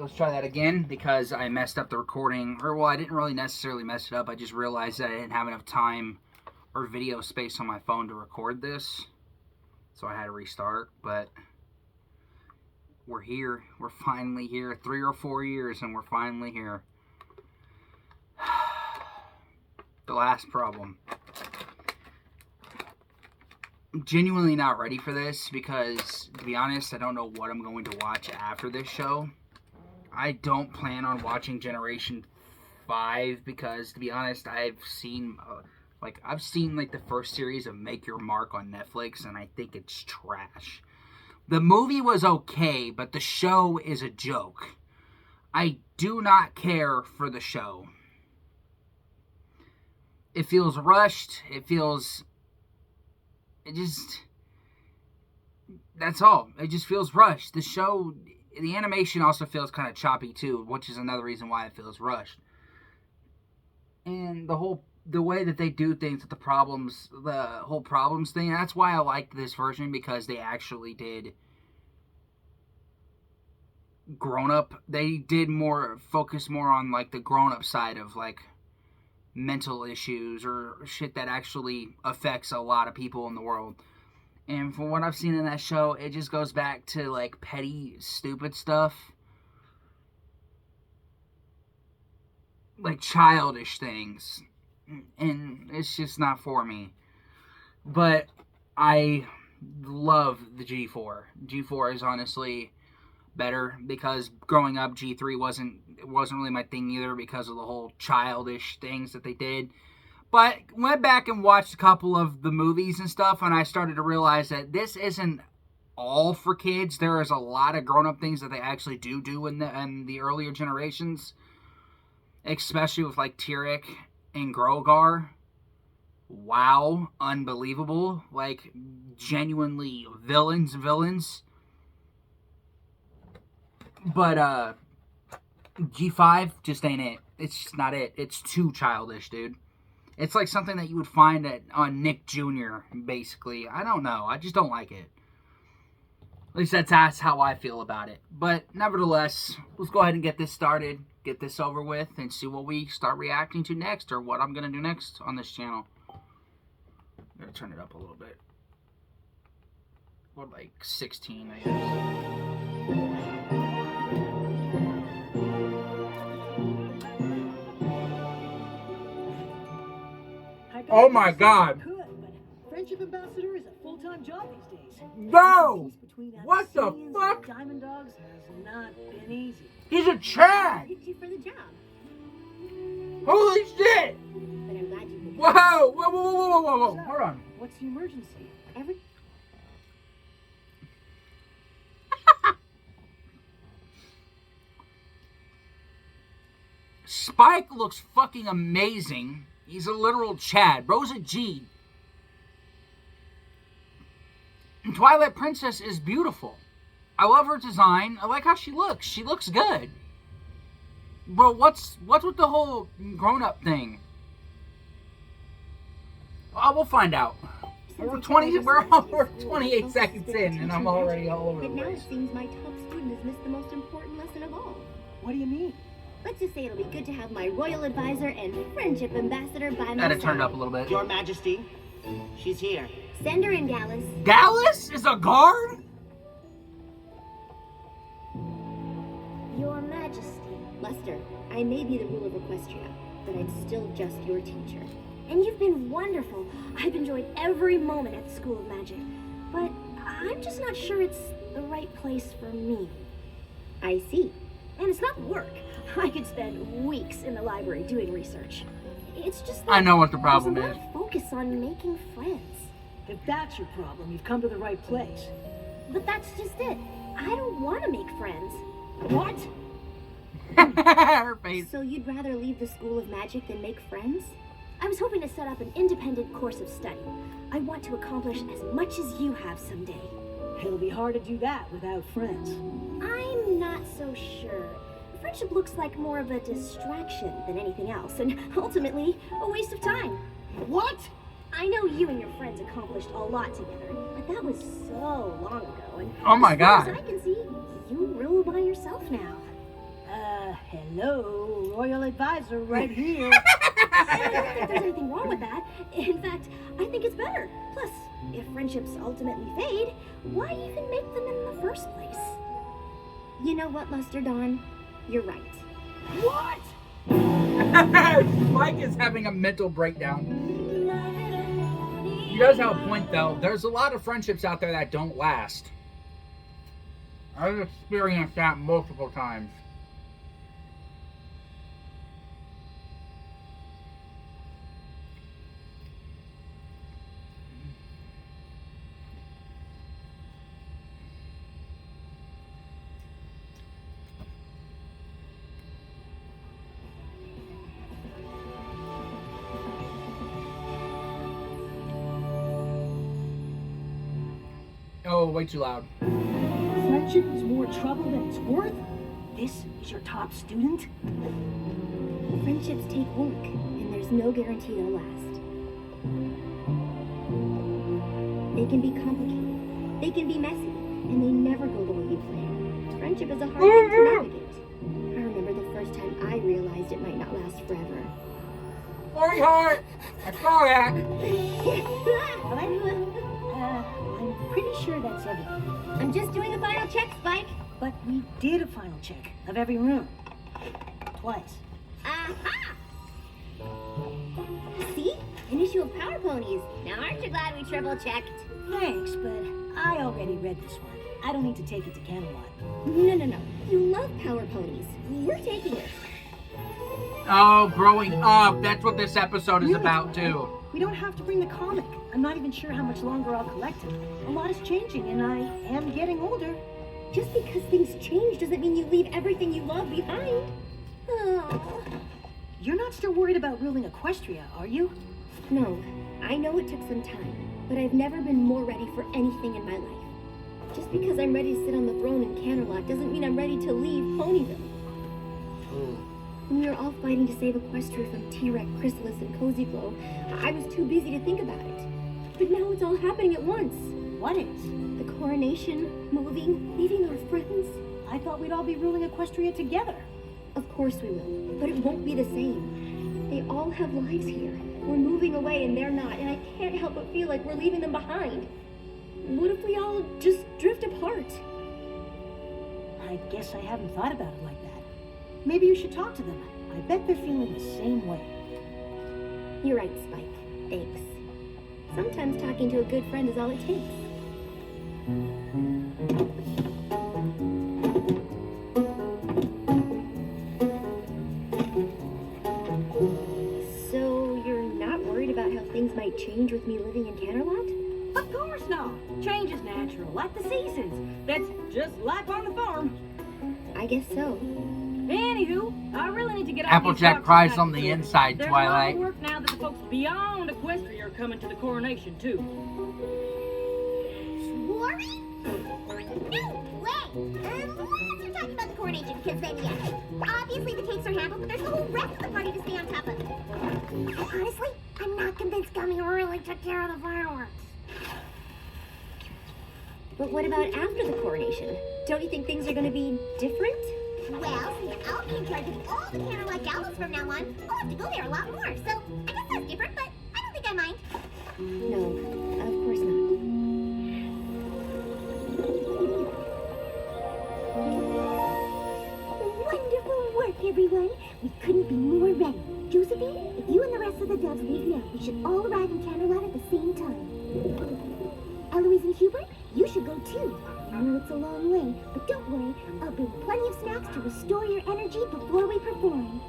let's try that again because I messed up the recording. Or, well, I didn't really necessarily mess it up. I just realized that I didn't have enough time or video space on my phone to record this. So I had to restart. But we're here. We're finally here. 3 or 4 years and we're finally here. The last problem. I'm genuinely not ready for this because, to be honest, I don't know what I'm going to watch after this show. I don't plan on watching Generation 5 because, to be honest, I've seen the first series of Make Your Mark on Netflix, and I think it's trash. The movie was okay, but the show is a joke. I do not care for the show. It feels rushed. That's all. It just feels rushed. The show, the animation also feels kind of choppy too, which is another reason why it feels rushed. And the way that they do things with the whole problems thing, that's why I liked this version, because they actually did they did focus more on like the grown-up side of like mental issues or shit that actually affects a lot of people in the world. And from what I've seen in that show, it just goes back to like petty, stupid stuff. Like childish things. And it's just not for me. But I love the G4. G4 is honestly better because growing up, G3 wasn't really my thing either because of the whole childish things that they did. But went back and watched a couple of the movies and stuff, and I started to realize that this isn't all for kids. There is a lot of grown-up things that they actually do in the earlier generations, especially with like Tyrek and Grogar. Wow, unbelievable! Like genuinely villains. But G5 just ain't it. It's just not it. It's too childish, dude. It's like something that you would find on Nick Jr., basically. I don't know. I just don't like it. At least that's how I feel about it. But nevertheless, let's go ahead and get this started. Get this over with and see what we start reacting to next, or what I'm going to do next on this channel. I'm going to turn it up a little bit. Or like 16, I guess. Oh my God! Could, but friendship ambassador is a full-time job these days. No! What the fuck? Diamond Dogs has not been easy. He's a Chad! Picked you for the job. Holy shit! But I'm glad you picked Whoa! Whoa! So, Hold on. What's the emergency? Spike looks fucking amazing. He's a literal Chad. Bro's a G. And Twilight Princess is beautiful. I love her design. I like how she looks. She looks good. Bro, what's with the whole grown-up thing? We'll find out. We're 28 seconds in, and I'm already all over the But now it place. seems my top student has missed the most important lesson of all. What do you mean? Let's just say it'll be good to have my royal advisor and friendship ambassador by my Gotta side. turn it up a little bit. Your Majesty, she's here. Send her in, Gallus. Gallus is a guard? Your Majesty. Lester, I may be the ruler of Equestria, but I'm still just your teacher. And you've been wonderful. I've enjoyed every moment at the School of Magic. But I'm just not sure it's the right place for me. I see. And it's not work. I could spend weeks in the library doing research. It's just that I know what the problem there's a is. lot of focus on making friends. If that's your problem, you've come to the right place. But that's just it. I don't want to make friends. What? Her face. So you'd rather leave the School of Magic than make friends? I was hoping to set up an independent course of study. I want to accomplish as much as you have someday. It'll be hard to do that without friends. I'm not so sure. Friendship looks like more of a distraction than anything else, and ultimately, a waste of time. What? I know you and your friends accomplished a lot together, but that was so long ago, and Oh my God. as far as I can see, you rule by yourself now. Hello, royal advisor right here. I don't think there's anything wrong with that. In fact, I think it's better. Plus, if friendships ultimately fade, why even make them in the first place? You know what, Luster Dawn? You're right. What? Mike is having a mental breakdown. He does have a point, though. There's a lot of friendships out there that don't last. I've experienced that multiple times. Oh, way too loud. Friendship is more trouble than it's worth? This is your top student? Friendships take work, and there's no guarantee they'll last. They can be complicated, they can be messy, and they never go the way you plan. Friendship is a hard thing to navigate. I remember the first time I realized it might not last forever. Sorry, heart. I saw that. I'm pretty sure that's everything. I'm just doing a final check, Spike. But we did a final check of every room. Twice. Aha! See? An issue of Power Ponies. Now aren't you glad we triple-checked? Thanks, but I already read this one. I don't need to take it to Camelot. No. You love Power Ponies. We're taking it. Oh, growing up. That's what this episode is Really? about, too. We don't have to bring the comic. I'm not even sure how much longer I'll collect it. A lot is changing, and I am getting older. Just because things change doesn't mean you leave everything you love behind. Oh. You're not still worried about ruling Equestria, are you? No, I know it took some time, but I've never been more ready for anything in my life. Just because I'm ready to sit on the throne in Camelot doesn't mean I'm ready to leave Ponyville. When we were all fighting to save Equestria from T-Rex, Chrysalis, and Cozy Glow, I was too busy to think about it. But now it's all happening at once. What is? The coronation, moving, leaving our friends. I thought we'd all be ruling Equestria together. Of course we will, but it won't be the same. They all have lives here. We're moving away and they're not, and I can't help but feel like we're leaving them behind. What if we all just drift apart? I guess I haven't thought about it like that. Maybe you should talk to them. I bet they're feeling the same way. You're right, Spike. Thanks. Sometimes talking to a good friend is all it takes. So, you're not worried about how things might change with me living in Canterlot? Of course not. Change is natural, like the seasons. That's just like on the farm. I guess so. Anywho, I really need to get off Applejack these cries boxes on the back to inside, There's Twilight. a lot of work now that the folks beyond Equestria are coming to the coronation, too. Swarmy? No way! Unless you're talking about the coronation, because then yes. Obviously the cakes are handled, but there's the whole rest of the party to stay on top of. Honestly, I'm not convinced Gummy really took care of the fireworks. But what about after the coronation? Don't you think things are going to be different? Well, since I'll be in charge of all the Canterlot galas from now on, I'll have to go there a lot more. So, I guess that's different, but I don't think I mind. No, of course not. Wonderful work, everyone. We couldn't be more ready. Josephine, if you and the rest of the doves leave now, we should all arrive in Canterlot at the same time. Eloise and Hubert, you should go too. I know it's a long way, but don't worry. I'll bring plenty of snacks to restore your energy before we perform.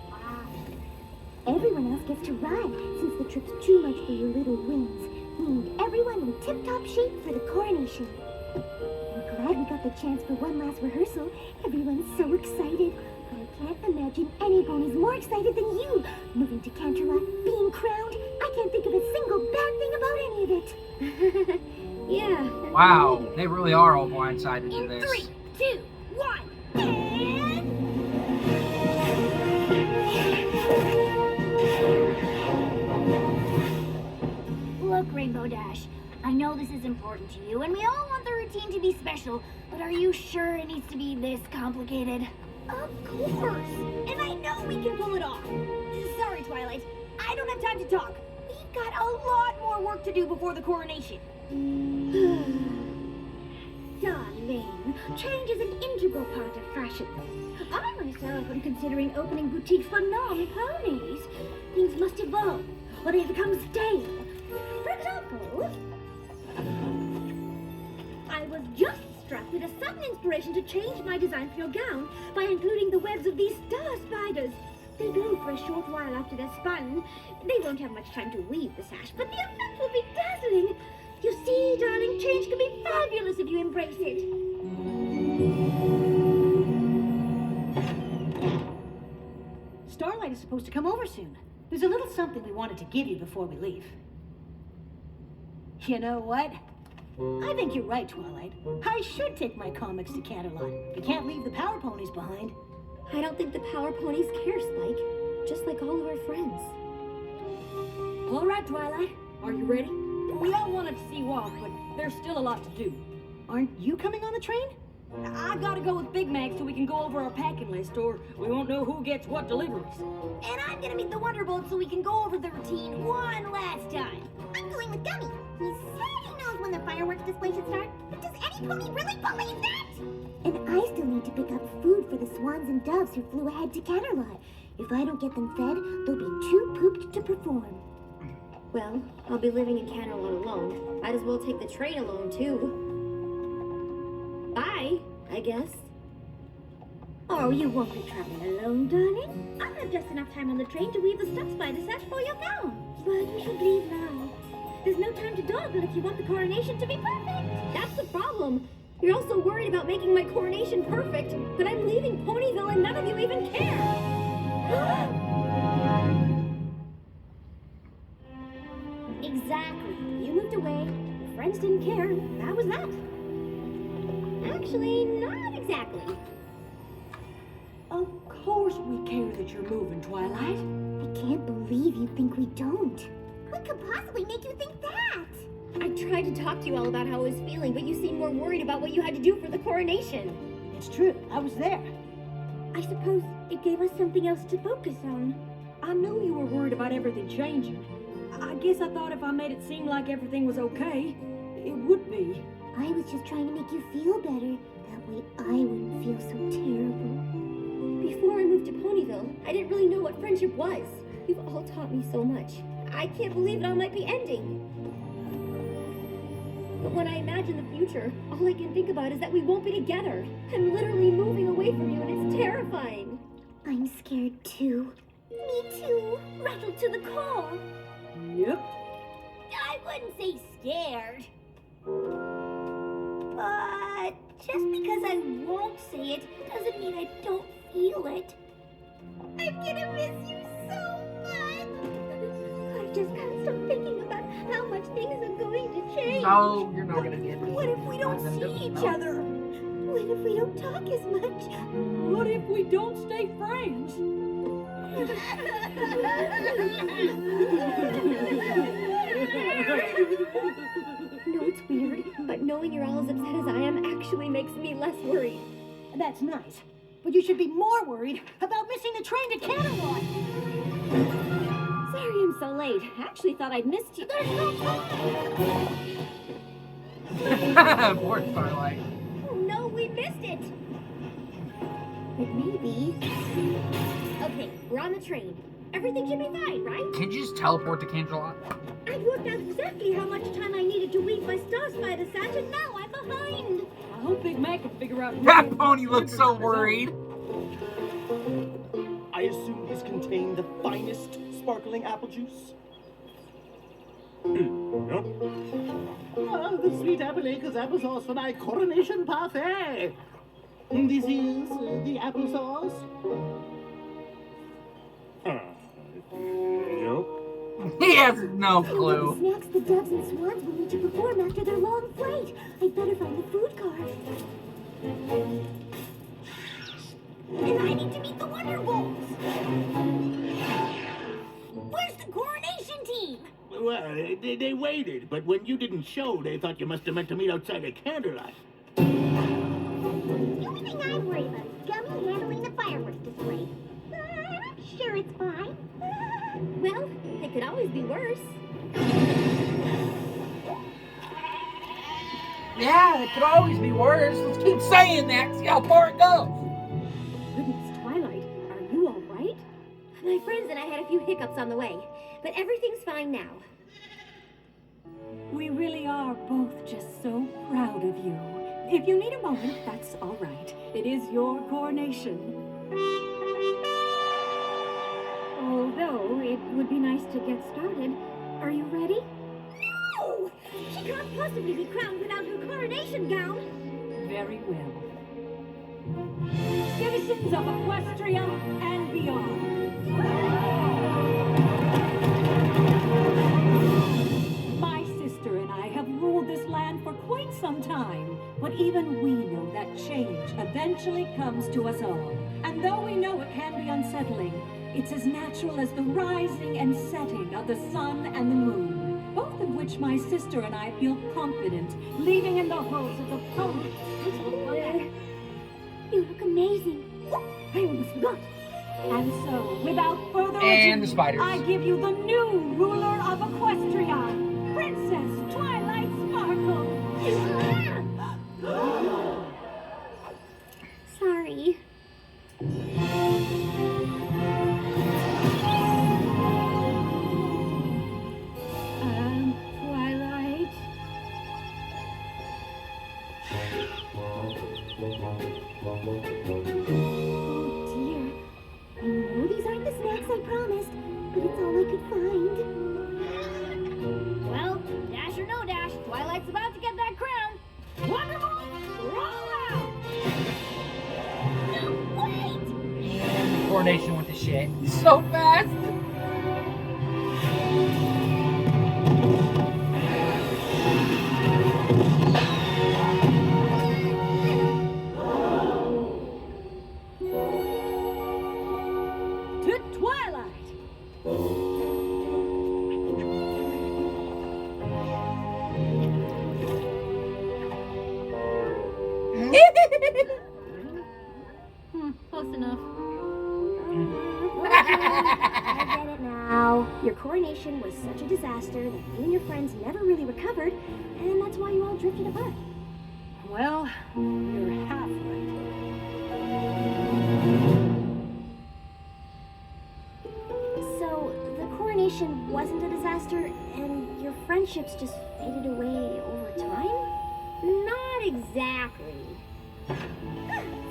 Everyone else gets to ride, since the trip's too much for your little wings. We need everyone in tip-top shape for the coronation. I'm glad we got the chance for one last rehearsal. Everyone's so excited. I can't imagine anybody's more excited than you. Moving to Canterlot, being crowned, I can't think of a single bad thing about any of it. Yeah. Wow, they really are all blindsided to this. 3, 2, 1, and... Look, Rainbow Dash, I know this is important to you, and we all want the routine to be special, but are you sure it needs to be this complicated? Of course! And I know we can pull it off! Sorry, Twilight. I don't have time to talk. We've got a lot more work to do before the coronation. Darling, change is an integral part of fashion. I myself am considering opening boutiques for non-ponies. Things must evolve, or they become stale. For example, I was just struck with a sudden inspiration to change my design for your gown by including the webs of these star spiders. They glow for a short while after they're spun. They won't have much time to weave the sash, but the effect will be dazzling. You see, darling, change can be fabulous if you embrace it. Starlight is supposed to come over soon. There's a little something we wanted to give you before we leave. You know what? I think you're right, Twilight. I should take my comics to Canterlot. We can't leave the Power Ponies behind. I don't think the Power Ponies care, Spike. Just like all of our friends. All right, Twilight. Are you ready? We all wanted to see you off, but there's still a lot to do. Aren't you coming on the train? I've got to go with Big Mac so we can go over our packing list, or we won't know who gets what deliveries. And I'm gonna meet the Wonderbolt so we can go over the routine one last time. I'm going with Gummy. He said he knows when the fireworks display should start, but does any pony really believe that? And I still need to pick up food for the swans and doves who flew ahead to Canterlot. If I don't get them fed, they'll be too pooped to perform. Well, I'll be living in Canterlot alone. Might as well take the train alone, too. Bye, I guess. Oh, you won't be traveling alone, darling. I'll have just enough time on the train to weave the stuff spider sash for your gown. But we should leave now. There's no time to dawdle if you want the coronation to be perfect. That's the problem. You're all so worried about making my coronation perfect, but I'm leaving Ponyville and none of you even care. Exactly. You moved away. Your friends didn't care. That was that. Actually, not exactly. Of course we care that you're moving, Twilight. I can't believe you think we don't. What could possibly make you think that? I tried to talk to you all about how I was feeling, but you seemed more worried about what you had to do for the coronation. It's true. I was there. I suppose it gave us something else to focus on. I knew you were worried about everything changing. I guess I thought if I made it seem like everything was okay, it would be. I was just trying to make you feel better. That way I wouldn't feel so terrible. Before I moved to Ponyville, I didn't really know what friendship was. You've all taught me so much. I can't believe it all might be ending. But when I imagine the future, all I can think about is that we won't be together. I'm literally moving away from you and it's terrifying. I'm scared too. Me too. Rattled to the core. Yep. I wouldn't say scared. But just because I won't say it doesn't mean I don't feel it. I'm gonna miss you so much. I just can't stop thinking about how much things are going to change. No, you're not gonna get it. What if we don't see each other? What if we don't talk as much? What if we don't stay friends? No, it's weird, but knowing you're all as upset as I am actually makes me less worried. That's nice. But you should be more worried about missing the train to Canterlot. Sorry I'm so late. I actually thought I'd missed you. There's no time. Poor Starlight. Oh no, we missed it. But maybe. Okay, we're on the train. Everything should be fine, right? Can't you just teleport to Canterlot? I worked out exactly how much time I needed to weave my star spider sash, and now I'm behind. I hope Big Mac can figure out... That pony looks so worried. I assume these contain the finest sparkling apple juice? Yep. Ah, the sweet apple acres applesauce for my coronation parfait. This is the applesauce. Yep. He has no The clue. snacks the doves and swans will need to perform after their long flight. I'd better find the food cart. And I need to meet the Wonderbolts. Where's the coronation team? Well, they waited, but when you didn't show, they thought you must have meant to meet outside of Canterlot. The only thing I'm worried about is Gummy handling the fireworks display. I'm sure it's fine. Well, it could always be worse. Yeah, it could always be worse. Let's keep saying that. See how far it goes. Goodness, Twilight, are you all right? My friends and I had a few hiccups on the way, but everything's fine now. We really are both just so proud of you. If you need a moment, that's all right. It is your coronation. Although, it would be nice to get started. Are you ready? No! She can't possibly be crowned without her coronation gown. Very well. Citizens of Equestria and beyond. My sister and I have ruled this land for quite some time, but even we know that change eventually comes to us all. And though we know it can be unsettling, it's as natural as the rising and setting of the sun and the moon, both of which my sister and I feel confident leaving in the halls of the pony. You look amazing. I almost forgot. And so, without further And ado, the spiders. I give you the new ruler of Equestria, Princess Twilight Sparkle. Sorry. Twilight. Oh dear. I know these aren't the snacks I promised, but it's all I could find. Well, dash or no dash, Twilight's about to get that crown. Wonderful! Roll out! No, wait! Coronation went to shit so fast. To Twilight. Close enough. I get it now. Your coronation was such a disaster that you and your friends never really recovered, and that's why you all drifted apart. Well, you're half right. So, the coronation wasn't a disaster, and your friendships just faded away over time? Not exactly.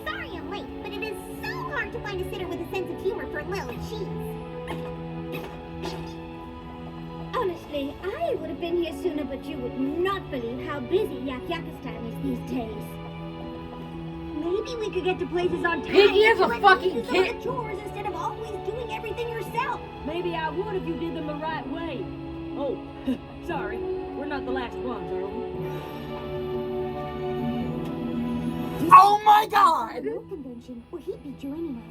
Sorry I'm late, but it is so hard to find a sitter with a sense of humor for little cheese. Honestly, I would have been here sooner, but you would not believe how busy Yakyakistan is these days. Maybe we could get to places on time. Piggy is a Let fucking you do some kid. of the chores instead of always doing everything yourself. Maybe I would if you did them the right way. Oh, sorry. We're not the last ones, are we? Oh my god! World convention where he'd be joining us.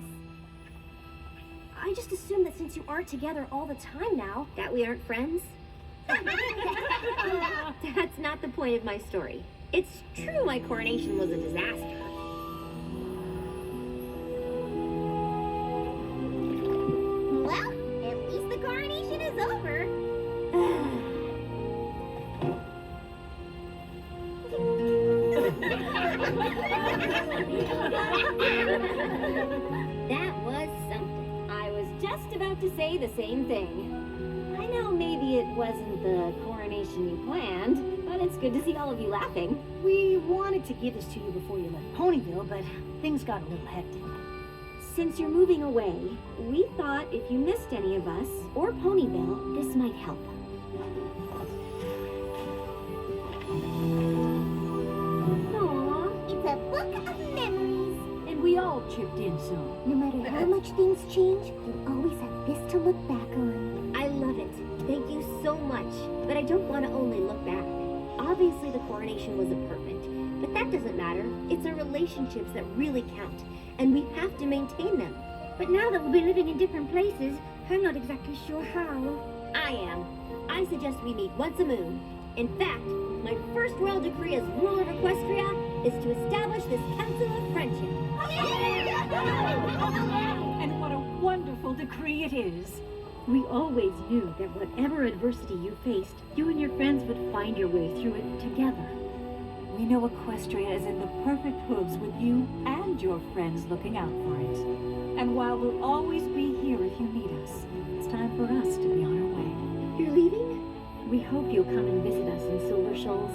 I just assumed that since you aren't together all the time now. That we aren't friends? That's not the point of my story. It's true my coronation was a disaster. Well, at least the coronation is over. That was something. I was just about to say the same thing. I know maybe it wasn't the coronation you planned, but it's good to see all of you laughing. We wanted to give this to you before you left Ponyville, but things got a little hectic. Since you're moving away, we thought if you missed any of us, or Ponyville, this might help. Aww, it's a book of memories. And we all chipped in some. No matter how much things change, you'll always have this to look back on. I love it. Thank you so much. But I don't want to only look back. Obviously the coronation was imperfect, but that doesn't matter. It's our relationships that really count, and we have to maintain them. But now that we'll be living in different places, I'm not exactly sure how. I am. I suggest we meet once a moon. In fact, my first royal decree as ruler of Equestria is to establish this council of friendship. And what a wonderful decree it is. We always knew that whatever adversity you faced, you and your friends would find your way through it together. We know Equestria is in the perfect hooves with you and your friends looking out for it. And while we'll always be here if you need us, it's time for us to be on our way. You're leaving? We hope you'll come and visit us in Silver Shoals.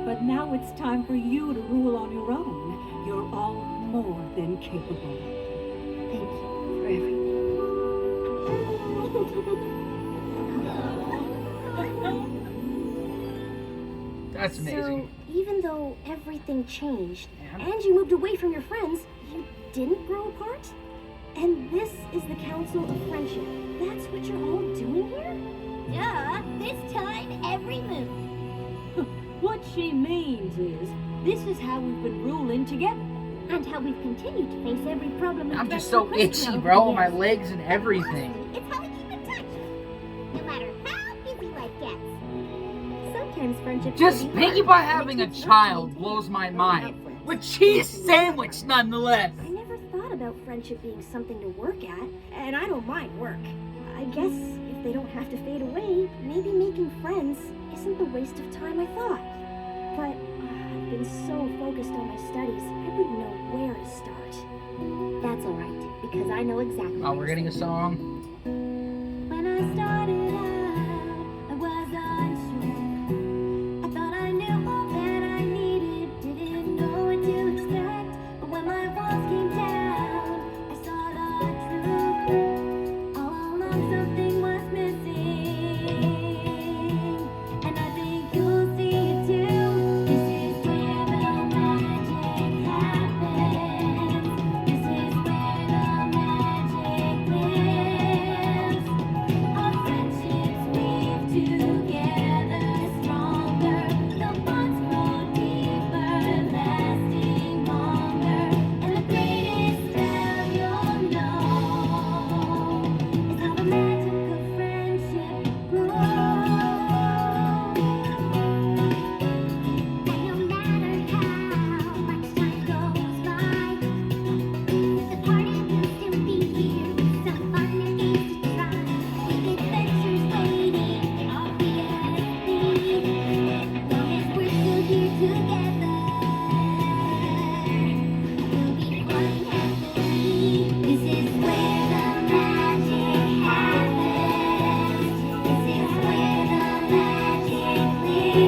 But now it's time for you to rule on your own. You're all more than capable. Thank you for everything. That's amazing. So, even though everything changed, Yeah. and you moved away from your friends, you didn't grow apart? And this is the Council of Friendship. That's what you're all doing here? Duh, this time every move. What she means is, this is how we've been ruling together. And how we've continued to face every problem. I'm just so itchy, bro. My legs and everything. It's how we keep in touch. No matter how busy life gets. Sometimes friendship. Just thinking about having a child blows my mind. With cheese sandwich, nonetheless. I never thought about friendship being something to work at, and I don't mind work. I guess if they don't have to fade away, maybe making friends isn't the waste of time I thought. But I've been so focused on my studies, I wouldn't know where to start. That's alright, because I know exactly. Oh, we're getting a song. When I started out, I was unsure. I thought I knew all that I needed, didn't know what to expect. But when my walls came down, I saw the truth. All along something was missing. And I think you'll see it too. This is where the magic happens. This is where the magic lives. Our friendships weave together stronger. The bonds grow deeper, lasting longer. And the greatest spell you'll know is how the magic of friendship grows. And no matter how much time goes by, the party will still be here with some fun and games to try. Big adventures waiting, all the endless. Long as we're still here together, we'll be fun happily. This is where the magic happens. This is where the magic lives.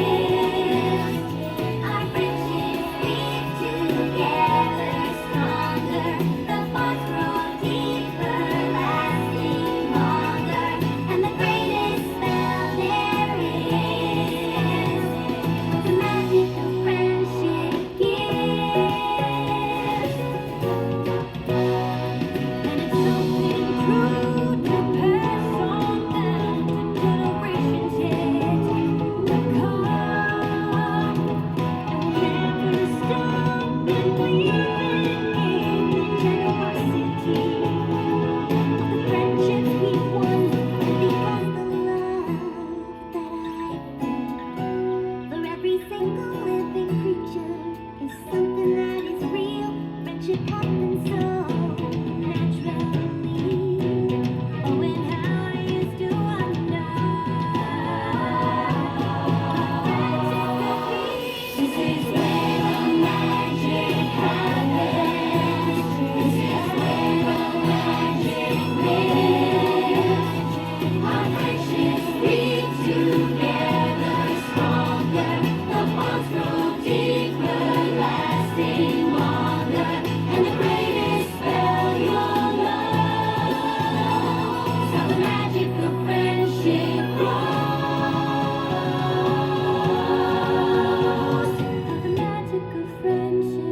Our friendships weave together stronger. The bonds grow deeper, lasting longer. And the greatest spell there is the magic of friendship gives. And it's something true to pass on down to generations yet to come. And we'll never stop believing in the generosity of the friendships we've won. Because the love that I feel for every single living creature is something that is real. Friendship happens so naturally. Oh, and how I used to wonder. This is where the magic happens. This is where the magic lives. Our friendships weave together stronger. The bonds grow deeper, lasting longer. And the greatest spell you'll know is how the magic of friendship grows. How the magic of friendship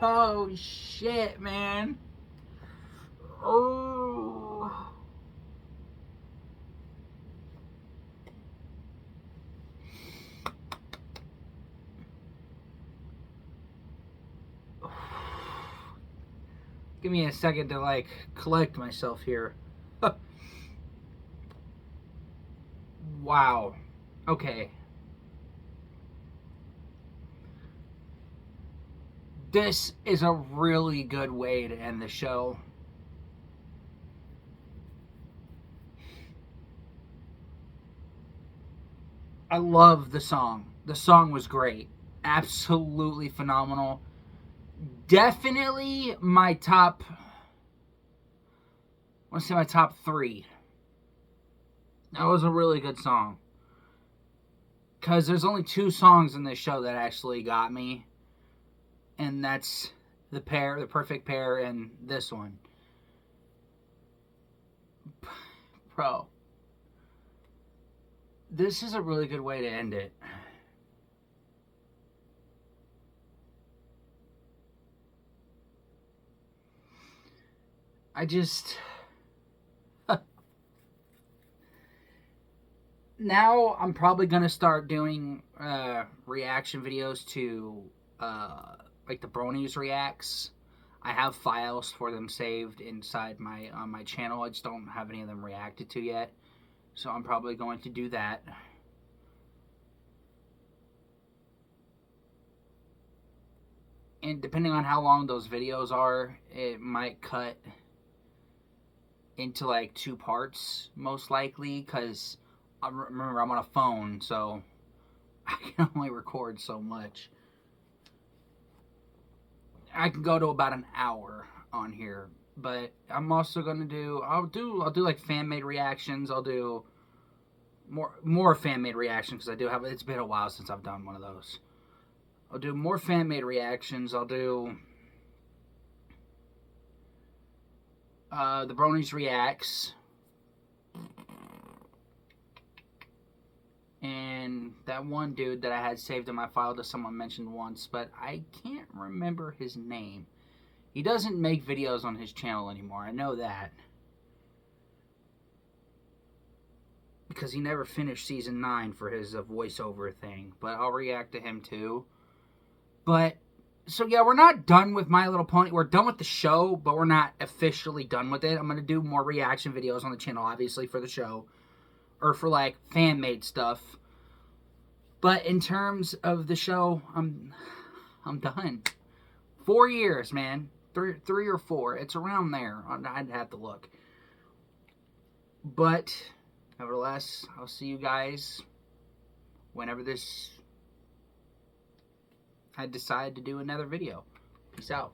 Oh shit, man. Oh. Give me a second to, like, collect myself here. Wow. Okay. This is a really good way to end the show. I love the song. The song was great. Absolutely phenomenal. Definitely my top, I want to say my top 3. That was a really good song. Because there's only 2 songs in this show that actually got me. And that's the perfect pair, and this one. Bro. This is a really good way to end it. I just... Now I'm probably going to start doing reaction videos to like the Bronies Reacts. I have files for them saved inside my channel. I just don't have any of them reacted to yet. So I'm probably going to do that. And depending on how long those videos are, it might cut into like 2 parts, most likely, because remember I'm on a phone, so I can only record so much. I can go to about an hour on here, but I'm also gonna do I'll do like fan-made reactions. I'll do more fan-made reactions because I do have, it's been a while since I've done one of those. I'll do more fan-made reactions. I'll do the Bronies Reacts, and that one dude that I had saved in my file that someone mentioned once, but I can't remember his name. He doesn't make videos on his channel anymore, I know that. Because he never finished Season 9 for his voiceover thing, but I'll react to him too. But, so yeah, we're not done with My Little Pony. We're done with the show, but we're not officially done with it. I'm going to do more reaction videos on the channel, obviously, for the show. Or for, like, fan-made stuff. But in terms of the show, I'm done. 4 years, man. Three or 4. It's around there. I'd have to look. But, nevertheless, I'll see you guys whenever I decide to do another video. Peace out.